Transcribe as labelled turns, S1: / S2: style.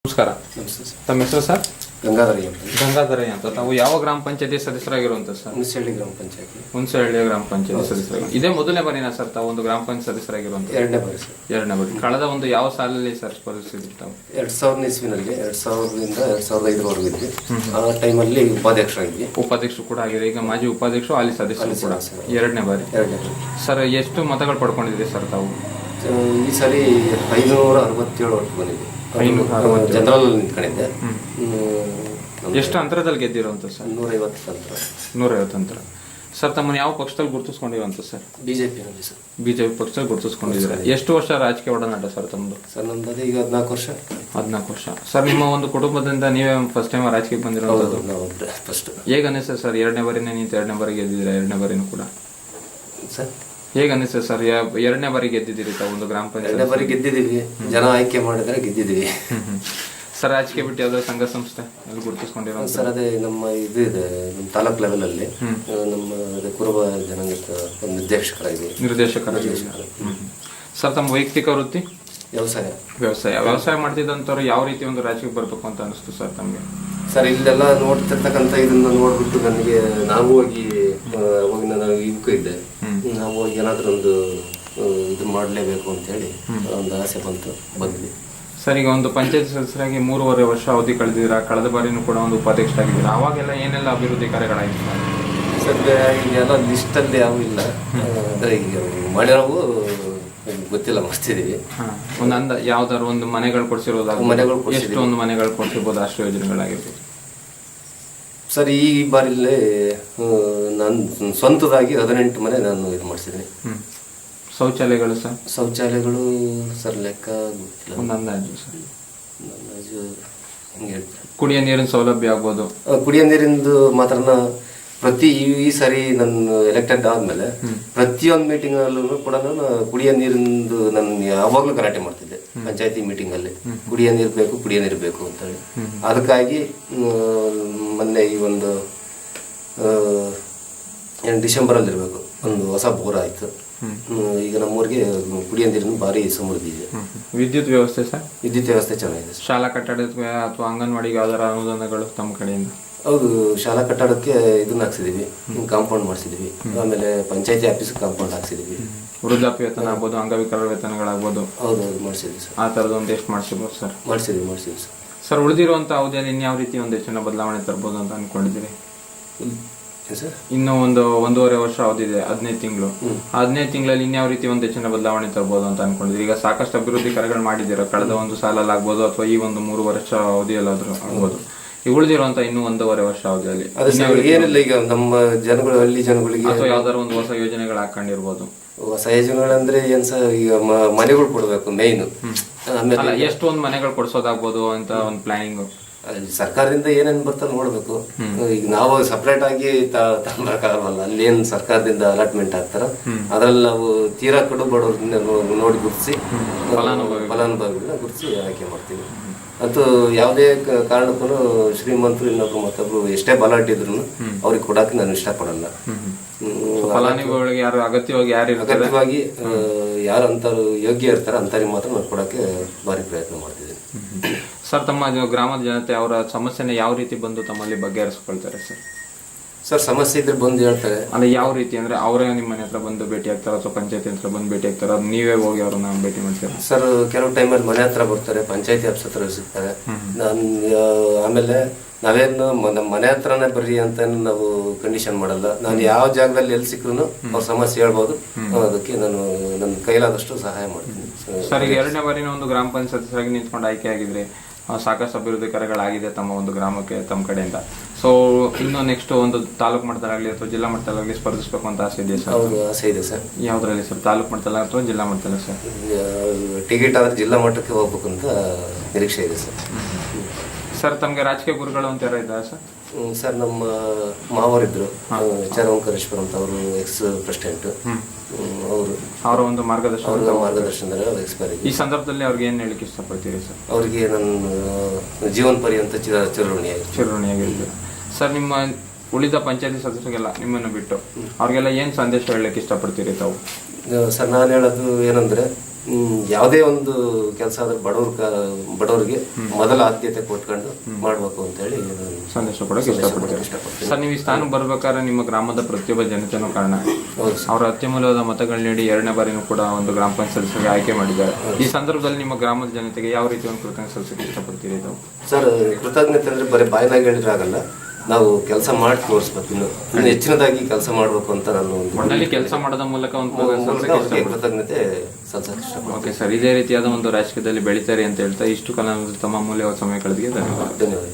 S1: ನಮಸ್ಕಾರ.
S2: ನಮಸ್ತೆ ಸರ್.
S1: ತಮ್ಮ ಹೆಸರು ಸರ್?
S2: ಗಂಗಾಧರಯ್ಯ.
S1: ಗಂಗಾಧರಯ್ಯ ಅಂತ. ತಾವು ಯಾವ ಗ್ರಾಮ ಪಂಚಾಯತಿ ಸದಸ್ಯರಾಗಿರುವಂತ ಸರ್?
S2: ಹುಣಸಹಳ್ಳಿ ಗ್ರಾಮ ಪಂಚಾಯತಿ.
S1: ಹುಣಸಹಳ್ಳಿ ಗ್ರಾಮ ಪಂಚಾಯತಿ ಸದಸ್ಯರಾಗಿ ಇದೇ ಮೊದಲನೇ ಬಾರಿನಾ ಸರ್ ತಾವು ಒಂದು ಗ್ರಾಮ ಪಂಚಾಯತ್ ಸದಸ್ಯರಾಗಿರುವಂತ?
S2: ಎರಡನೇ ಬಾರಿ ಸರ್.
S1: ಎರಡನೇ ಬಾರಿ. ಕಳೆದ ಒಂದು ಯಾವ ಸಾಲಲ್ಲಿ ಸರ್ ಸ್ಪರ್ಧಿಸಿದ್ರು ತಾವು?
S2: 2000 ಇಸ್ವಿನಲ್ಲಿ 2000ರಿಂದ 2005 ಇದ್ವಿ. ಆ ಟೈಮಲ್ಲಿ ಉಪಾಧ್ಯಕ್ಷರಾಗಿದ್ವಿ.
S1: ಉಪಾಧ್ಯಕ್ಷರು ಕೂಡ ಆಗಿದೆ. ಈಗ ಮಾಜಿ ಉಪಾಧ್ಯಕ್ಷರು ಅಲ್ಲಿ ಸದಸ್ಯರು ಕೂಡ. ಎರಡನೇ ಬಾರಿ. ಸರ್ ಎಷ್ಟು ಮತಗಳು ಪಡ್ಕೊಂಡಿದ್ರಿ ಸರ್ ತಾವು?
S2: ಈ ಸರಿ 567 ಒಟ್ಟು ಬಂದಿದೆ. ಜನರಲ್ ನಿಂತ್ಕೊಂಡಿದ್ದೆ.
S1: ಎಷ್ಟು ಅಂತರದಲ್ಲಿ ಗೆದ್ದಿರುವಂತ ಸರ್?
S2: 150 ಅಂತರ.
S1: 150 ಅಂತರ. ಸರ್ ತಮ್ಮನ್ನು ಯಾವ ಪಕ್ಷದಲ್ಲಿ ಗುರುತಿಸ್ಕೊಂಡಿರುವಂತ ಸರ್?
S2: ಬಿಜೆಪಿನಲ್ಲಿ ಸರ್.
S1: ಬಿಜೆಪಿ ಪಕ್ಷದಲ್ಲಿ ಗುರುತಿಸ್ಕೊಂಡಿದ್ದಾರೆ. ಎಷ್ಟು ವರ್ಷ ರಾಜಕೀಯ ಒಡನಾಟ ಸರ್ ತಮ್ಮದು?
S2: ಸರ್ ನಮ್ದು ಈಗ 14 ವರ್ಷ.
S1: 14 ವರ್ಷ. ಸರ್ ನಿಮ್ಮ ಒಂದು ಕುಟುಂಬದಿಂದ ನೀವೇ ಫಸ್ಟ್ ಟೈಮ್ ರಾಜಕೀಯಕ್ಕೆ ಬಂದಿರೋದು?
S2: ಫಸ್ಟ್.
S1: ಹೇಗೆ ಅನಿಸ್ತದೆ ಸರ್? ಎರಡನೇ ಬಾರಿನೇ ನಿಂತು ಎರಡನೇ ಬಾರಿ ಗೆದ್ದಿದ್ದೀರಾ. ಎರಡನೇ ಬಾರಿನೂ ಕೂಡ
S2: ಸರ್
S1: ಹೇಗೆ ಅನಿಸ್ತದೆ ಸರ್? ಎರಡನೇ ಬಾರಿ ಗೆದ್ದಿದ್ದೀರಿ ತಾವು ಒಂದು ಗ್ರಾಮ ಪಂಚಾಯತ್?
S2: ಎರಡನೇ ಬಾರಿ ಗೆದ್ದಿದ್ದೀವಿ. ಜನ ಆಯ್ಕೆ ಮಾಡಿದ್ರೆ ಗೆದ್ದಿದ್ದೀವಿ.
S1: ಸರ್ ರಾಜಕೀಯ ಬಿಟ್ಟು ಯಾವ್ದಾದ್ರು ಸಂಘ ಸಂಸ್ಥೆ ಅಲ್ಲಿ ಗುರುತಿಸ್ಕೊಂಡಿರೋ
S2: ಸರ್? ಅದೇ ನಮ್ಮ ಇದು ಇದೆ, ನಮ್ಮ ತಾಲೂಕ್ ಲೆವೆಲಲ್ಲಿ ನಮ್ಮ ಕುರುಬ ಜನಾಂಗದ ಒಂದು ನಿರ್ದೇಶಕರಾಗಿ.
S1: ಸರ್ ತಮ್ಮ ವೈಯಕ್ತಿಕ ವೃತ್ತಿ? ವ್ಯವಸಾಯ ಮಾಡ್ತಿದ್ದಂಥವ್ರು ಯಾವ ರೀತಿ ಒಂದು ರಾಜಕೀಯ ಬರ್ಬೇಕು ಅಂತ ಅನಿಸ್ತು ಸರ್ ತಮಗೆ?
S2: ಸರ್ ಇಲ್ಲೆಲ್ಲ ನೋಡ್ತಿರ್ತಕ್ಕಂಥ ಇದನ್ನ ನೋಡ್ಬಿಟ್ಟು ನನಗೆ ನಾವು ಹೋಗಿ ನಾನು ಯುವಕ ಇದ್ದೆ, ನಾವು ಹೋಗಿ ಏನಾದ್ರೂ ಒಂದು ಇದು ಮಾಡಲೇಬೇಕು ಅಂತ ಹೇಳಿ ಒಂದು ಆಸೆ ಬಂದ್ವಿ.
S1: ಸರ್ ಈಗ ಒಂದು ಪಂಚಾಯತ್ ಸದಸ್ಯರಾಗಿ 3.5 ವರ್ಷ ಅವಧಿ ಕಳೆದಿದ್ದೀರಾ. ಕಳೆದ ಬಾರಿನೂ ಕೂಡ ಒಂದು ಉಪಾಧ್ಯಕ್ಷರಾಗಿದ್ದೀರಾ. ಅವಾಗೆಲ್ಲ ಏನೆಲ್ಲ ಅಭಿವೃದ್ಧಿ ಕಾರ್ಯಗಳಾಗಿತ್ತು
S2: ಸರ್? ಈಗೆಲ್ಲ ಲಿಸ್ಟಲ್ಲಿ ಯಾವ ಇಲ್ಲ, ಅಂದರೆ ಈಗ ಮಾಡಿರೋವು ಗೊತ್ತಿಲ್ಲ, ಮಾಡ್ತಿದ್ದೀವಿ.
S1: ಒಂದು ಯಾವ್ದಾದ್ರು ಒಂದು ಮನೆಗಳು ಕೊಡ್ಸಿರೋದು? ಎಷ್ಟು ಒಂದು ಮನೆಗಳು ಕೊಡ್ಸಿರ್ಬೋದು? ಅಷ್ಟು ಯೋಜನೆಗಳಾಗಿರ್ಬೋದು
S2: ಸರ್. ಈ ಬಾರಿಲೇ ನಾನು ಸ್ವಂತದಾಗಿ 18 ಮನೆ ನಾನು ಇದು ಮಾಡಿಸಿದ್ದೀನಿ.
S1: ಶೌಚಾಲಯಗಳು ಸರ್? ಶೌಚಾಲಯಗಳು
S2: ಸರ್ ಲೆಕ್ಕ ಗೊತ್ತಿಲ್ಲ.
S1: ಒಂದು ಅಂದಾಜು ಸರ್?
S2: ಅಂದಾಜು ಹಿಂಗೆ ಹೇಳ್ತಾರೆ.
S1: ಕುಡಿಯೋ ನೀರಿನ ಸೌಲಭ್ಯ ಆಗ್ಬೋದು?
S2: ಕುಡಿಯೋ ನೀರಿಂದು ಮಾತ್ರನ ಈ ಸಾರಿ ನಾನು ಎಲೆಕ್ಟೆಡ್ ಆದ್ಮೇಲೆ ಪ್ರತಿಯೊಂದು ಮೀಟಿಂಗ್ ಅಲ್ಲೂ ಕೂಡ ನಾನು ಕುಡಿಯೋ ನೀರಿಂದು ನಾನು ಯಾವಾಗ್ಲೂ ಗಲಾಟೆ ಮಾಡ್ತಿದ್ದೆ. ಪಂಚಾಯತಿ ಮೀಟಿಂಗ್ ಅಲ್ಲಿ ಕುಡಿಯೋ ನೀರು ಬೇಕು ಅಂತ ಹೇಳಿ. ಅದಕ್ಕಾಗಿ ಮೊನ್ನೆ ಈ ಒಂದು ಡಿಸೆಂಬರ್ ಅಲ್ಲಿ ಇರಬೇಕು ಒಂದು ಹೊಸ ಬೋರ್ ಆಯ್ತು. ಈಗ ನಮ್ಮೂರಿಗೆ ಕುಡಿಯೋ ನೀರಿನ ಭಾರಿ ಸಮೃದ್ಧಿ ಇದೆ.
S1: ವಿದ್ಯುತ್ ವ್ಯವಸ್ಥೆ ಸರ್?
S2: ವಿದ್ಯುತ್ ವ್ಯವಸ್ಥೆ ಚೆನ್ನಾಗಿದೆ.
S1: ಶಾಲಾ ಕಟ್ಟಡಕ್ಕೆ ಅಥವಾ ಅಂಗನವಾಡಿಗೆ ಯಾವ್ದಾರ ಅನುದಾನಗಳು ತಮ್ಮ ಕಡೆಯಿಂದ?
S2: ಹೌದು, ಶಾಲಾ ಕಟ್ಟಡಕ್ಕೆ ಇದನ್ನ ಹಾಕ್ಸಿದೀವಿ, ಕಾಂಪೌಂಡ್ ಮಾಡಿಸಿದೀವಿ. ಆಮೇಲೆ ಪಂಚಾಯತಿ ಆಫೀಸ್ ಕಾಂಪೌಂಡ್ ಹಾಕ್ಸಿದೀವಿ.
S1: ವೃದ್ಧಾಪ್ಯ ವೇತನ ಆಗ್ಬೋದು, ಅಂಗವಿಕಲರ ವೇತನಗಳಾಗ್ಬೋದು?
S2: ಹೌದು, ಮಾಡಿಸಿದ್ವಿ ಸರ್.
S1: ಆ ಥರದ್ದು ಒಂದು ಎಷ್ಟು ಮಾಡಿಸಿರ್ಬೋದು ಸರ್?
S2: ಮಾಡಿಸಿದ್ವಿ ಸರ್.
S1: ಸರ್ ಉಳಿದಿರುವಂಥ ಅವಧಿಯಲ್ಲಿ ಇನ್ಯಾವ ರೀತಿ ಒಂದು ಹೆಚ್ಚಿನ ಬದಲಾವಣೆ ತರ್ಬೋದು ಅಂತ ಅನ್ಕೊಂಡಿದ್ದೀರಿ?
S2: ಸರ್
S1: ಇನ್ನು 1.5 ವರ್ಷ ಅವಧಿದೆ, 15 ತಿಂಗಳು. 15 ತಿಂಗಳಲ್ಲಿ ಇನ್ಯಾವ ರೀತಿ ಒಂದು ಹೆಚ್ಚಿನ ಬದಲಾವಣೆ ತರ್ಬೋದು ಅಂತ ಅನ್ಕೊಂಡಿದ್ರಿ? ಈಗ ಸಾಕಷ್ಟು ಅಭಿವೃದ್ಧಿ ಕಾರ್ಯಗಳು ಮಾಡಿದ್ದೀರಾ, ಕಳೆದ ಒಂದು ಸಾಲಲ್ಲಿ ಆಗ್ಬೋದು ಅಥವಾ ಈ ಒಂದು 3 ವರ್ಷ ಅವಧಿಯಲ್ಲಾದ್ರೂ ಆಗ್ಬೋದು. ಈಗ ಉಳಿದಿರುವಂತ ಇನ್ನು 1.5 ವರ್ಷ ಅವಧಿಯಲ್ಲಿ
S2: ಏನಿಲ್ಲ, ಈಗ ನಮ್ಮ ಜನಗಳು, ಹಳ್ಳಿ ಜನಗಳಿಗೆ
S1: ಅಥವಾ ಯಾವ್ದಾದ್ರು ಒಂದು ಹೊಸ ಯೋಜನೆಗಳು ಹಾಕೊಂಡಿರ್ಬೋದು?
S2: ಹೊಸ ಯೋಜನೆಗಳಂದ್ರೆ ಏನ್ ಸರ್, ಈಗ ಮನೆಗಳು ಕೊಡ್ಬೇಕು ಮೇಯ್ನು.
S1: ಆಮೇಲೆ ಎಷ್ಟು ಒಂದು ಮನೆಗಳು ಕೊಡ್ಸೋದಾಗ್ಬೋದು ಅಂತ ಒಂದು ಪ್ಲಾನಿಂಗ್
S2: ಸರ್ಕಾರದಿಂದ ಏನೇನು ಬರ್ತದೆ ನೋಡ್ಬೇಕು. ಈಗ ನಾವು ಸಪ್ರೇಟ್ ಆಗಿ ತಗೊಳಕ್ಕಾಗಲ್ಲ. ಅಲ್ಲಿ ಏನ್ ಸರ್ಕಾರದಿಂದ ಅಲಾಟ್ಮೆಂಟ್ ಆಗ್ತಾರ ಅದ್ರಲ್ಲಿ ನಾವು ತೀರಾ ಕಡು ಬಡವ್ರನ್ನ ನೋಡಿ ಗುರ್ತಿಸಿ ಫಲಾನುಭವಿಗಳನ್ನ ಗುರ್ತಿಸಿ ಆಯ್ಕೆ ಮಾಡ್ತೀವಿ. ಅಂತೂ ಯಾವುದೇ ಕಾರಣಕ್ಕೂ ಶ್ರೀಮಂತರು ಇನ್ನೊಬ್ರು ಮತ್ತೊಬ್ರು ಎಷ್ಟೇ ಬಲಾಟ್ ಇದ್ರು ಅವ್ರಿಗೆ ಕೊಡಕ್ಕೆ ನಾನು ಇಷ್ಟಪಡಲ್ಲ.
S1: ಫಲಾನುಭವಿಗಳಿಗೆ ಯಾರು ಅಗತ್ಯವಾಗಿ
S2: ಯಾರು ಅಂತಾರು ಯೋಗ್ಯ ಇರ್ತಾರೆ ಅಂತವ್ರಿಗೆ ಮಾತ್ರ ನಾನು ಕೊಡಕ್ಕೆ ಭಾರಿ ಪ್ರಯತ್ನ ಮಾಡ್ತಿದ್ದೀನಿ.
S1: ಸರ್ ತಮ್ಮ ಗ್ರಾಮದ ಜನತೆ ಅವರ ಸಮಸ್ಯೆನ ಯಾವ ರೀತಿ ಬಂದು ತಮ್ಮಲ್ಲಿ ಬಗೆಹರಿಸ್ಕೊಳ್ತಾರೆ ಸರ್?
S2: ಸರ್ ಸಮಸ್ಯೆ ಇದ್ರೆ ಬಂದು ಹೇಳ್ತಾರೆ.
S1: ಅಂದ್ರೆ ಯಾವ ರೀತಿ ಅಂದ್ರೆ ಅವರೇ ನಿಮ್ಮ ಮನೆ ಹತ್ರ ಬಂದು ಭೇಟಿ ಆಗ್ತಾರ ಅಥವಾ ಪಂಚಾಯತಿ ಹತ್ರ ಬಂದು ಭೇಟಿ ಆಗ್ತಾರ? ನೀವೇ ಹೋಗಿ ಅವ್ರನ್ನ ಭೇಟಿ ಮಾಡ್ತೀರಾ?
S2: ಸರ್ ಕೆಲವು ಟೈಮಲ್ಲಿ ಮನೆ ಹತ್ರ ಬರ್ತಾರೆ, ಪಂಚಾಯತಿ ಆಫೀಸ್ ಹತ್ರ ಸಿಗ್ತಾರೆ. ಆಮೇಲೆ ನಾವೇನು ನಮ್ಮ ಮನೆ ಹತ್ರನೇ ಬರ್ರಿ ಅಂತ ನಾವು ಕಂಡೀಷನ್ ಮಾಡಲ್ಲ. ನಾನು ಯಾವ ಜಾಗದಲ್ಲಿ ಎಲ್ಲಿ ಸಿಕ್ಕರೂ ಅವ್ರ ಸಮಸ್ಯೆ ಹೇಳ್ಬೋದು. ಅದಕ್ಕೆ ನಾನು ನನ್ನ ಕೈಲಾದಷ್ಟು ಸಹಾಯ ಮಾಡ್ತೀನಿ.
S1: ಸರ್ ಈಗ 2ನೇ ಬಾರಿನ ಒಂದು ಗ್ರಾಮ ಪಂಚಾಯತ್ ಸದಸ್ಯರಾಗಿ ನಿಂತ್ಕೊಂಡು ಆಯ್ಕೆ ಆಗಿದ್ರೆ ಸಾಕಷ್ಟು ಅಭಿವೃದ್ಧಿ ಕಾರ್ಯಗಳಾಗಿದೆ ತಮ್ಮ ಒಂದು ಗ್ರಾಮಕ್ಕೆ ತಮ್ಮ ಕಡೆಯಿಂದ. ಸೊ ಇನ್ನು ನೆಕ್ಸ್ಟ್ ಒಂದು ತಾಲೂಕು ಮಟ್ಟದಲ್ಲಾಗಲಿ ಅಥವಾ ಜಿಲ್ಲಾ ಮಟ್ಟದಲ್ಲಾಗಲಿ ಸ್ಪರ್ಧಿಸಬೇಕು ಅಂತ ಆಸೆ ಇದೆಯಾ ಸರ್?
S2: ಹೌದು, ಆಸೆ ಇದೆ ಸರ್.
S1: ಯಾವ್ದ್ರಲ್ಲಿ ಸರ್? ತಾಲೂಕು ಮಟ್ಟದಲ್ಲಿ ಅಥವಾ ಜಿಲ್ಲಾ ಮಟ್ಟದಲ್ಲಿ ಸರ್?
S2: ಟಿಕೆಟ್ ಆದ್ರೆ ಜಿಲ್ಲಾ ಮಟ್ಟಕ್ಕೆ ಹೋಗ್ಬೇಕು ಅಂತ ನಿರೀಕ್ಷೆ ಇದೆ ಸರ್.
S1: ಸರ್ ತಮಗೆ ರಾಜಕೀಯ ಗುರುಗಳು ಅಂತ ಯಾರು ಇದ್ದಾರೆ ಸರ್?
S2: ಸರ್ ನಮ್ಮ ಮಾವರಿದ್ರು, ಚರವಂಕರೇಶ್ವರ ಅಂತ, ಅವರು ಎಕ್ಸ್ ಪ್ರೆಸಿಡೆಂಟ್.
S1: ಅವರ ಒಂದು ಮಾರ್ಗದರ್ಶನದಲ್ಲಿ
S2: ಎಕ್ಸ್ಪೈರ್.
S1: ಈ ಸಂದರ್ಭದಲ್ಲಿ ಅವ್ರಿಗೆ ಏನು ಹೇಳಿಕ್ಕೆ ಇಷ್ಟಪಡ್ತೀರಿ ಸರ್?
S2: ಅವರಿಗೆ ನನ್ನ ಜೀವನ ಪರ್ಯಂತ ಚಿರಋಣಿಯಾಗಿರ್ತೀವಿ
S1: ಸರ್. ನಿಮ್ಮ ಉಳಿದ ಪಂಚಾಯತಿ ಸದಸ್ಯರಿಗೆಲ್ಲ ನಿಮ್ಮನ್ನು ಬಿಟ್ಟು ಅವ್ರಿಗೆಲ್ಲ ಏನು ಸಂದೇಶ ಹೇಳಲಿಕ್ಕೆ ಇಷ್ಟಪಡ್ತೀರಿ ತಾವು?
S2: ಸರ್ ನಾನು ಹೇಳೋದು ಏನಂದ್ರೆ, ಯಾವುದೇ ಒಂದು ಕೆಲಸ ಆದ್ರೆ ಬಡವರಿಗೆ ಮೊದಲ ಆದ್ಯತೆ ಕೊಟ್ಕೊಂಡು ಮಾಡ್ಬೇಕು ಅಂತ ಹೇಳಿ
S1: ಸಂದೇಶ ಕೊಡಕ್ಕೆ ಇಷ್ಟಪಡ್ತೀನಿ. ಸರ್, ನೀವು ಈ ಸ್ಥಾನಕ್ಕೆ ಬರ್ಬೇಕಾದ್ರೆ ನಿಮ್ಮ ಗ್ರಾಮದ ಪ್ರತಿಯೊಬ್ಬ ಜನತೆನೂ ಕಾರಣ. ಅವರ ಅತ್ಯಮೂಲ್ಯವಾದ ಮತಗಳು ನೀಡಿ 2ನೇ ಬಾರಿನೂ ಕೂಡ ಒಂದು ಗ್ರಾಮ ಪಂಚಾಯತ್ ಸದಸ್ಯರಿಗೆ ಆಯ್ಕೆ ಮಾಡಿದ್ದಾರೆ. ಈ ಸಂದರ್ಭದಲ್ಲಿ ನಿಮ್ಮ ಗ್ರಾಮದ ಜನತೆಗೆ ಯಾವ ರೀತಿ ಒಂದು ಕೃತಜ್ಞತೆ ಸಲ್ಲಿಸಕ್ಕೆ ಇಷ್ಟಪಡ್ತೀರಿ? ಇದು
S2: ಸರ್, ಕೃತಜ್ಞತೆ ಅಂದ್ರೆ ಬರೀ ಬಾಯಿನಾಗ ಹೇಳಿದ್ರೆ ಆಗಲ್ಲ, ನಾವು ಕೆಲಸ ಮಾಡಿ ತೋರಿಸ್ಬೇಕು. ಇನ್ನು ಹೆಚ್ಚಿನದಾಗಿ ಕೆಲಸ ಮಾಡಬೇಕು ಅಂತ ನಾನು
S1: ಒಟ್ಟಿನಲ್ಲಿ ಕೆಲಸ ಮಾಡೋದ ಮೂಲಕ ಒಂದು
S2: ಕೃತಜ್ಞತೆ ಸಲ್ಲಿಸಕ್ಕೆ ಇಷ್ಟಪಡ್ತೀನಿ.
S1: ಓಕೆ ಸರ್, ಇದೇ ರೀತಿಯಾದ ಒಂದು ರಾಜಕೀಯದಲ್ಲಿ ಬೆಳೀತಾರೆ ಅಂತ ಹೇಳ್ತಾ ಇಷ್ಟು ಕಾಲ ತಮ್ಮ ಅಮೂಲ್ಯವಾದ ಸಮಯ ಕಳೆದಿಗೆ ಧನ್ಯವಾದ.
S2: ಧನ್ಯವಾದ.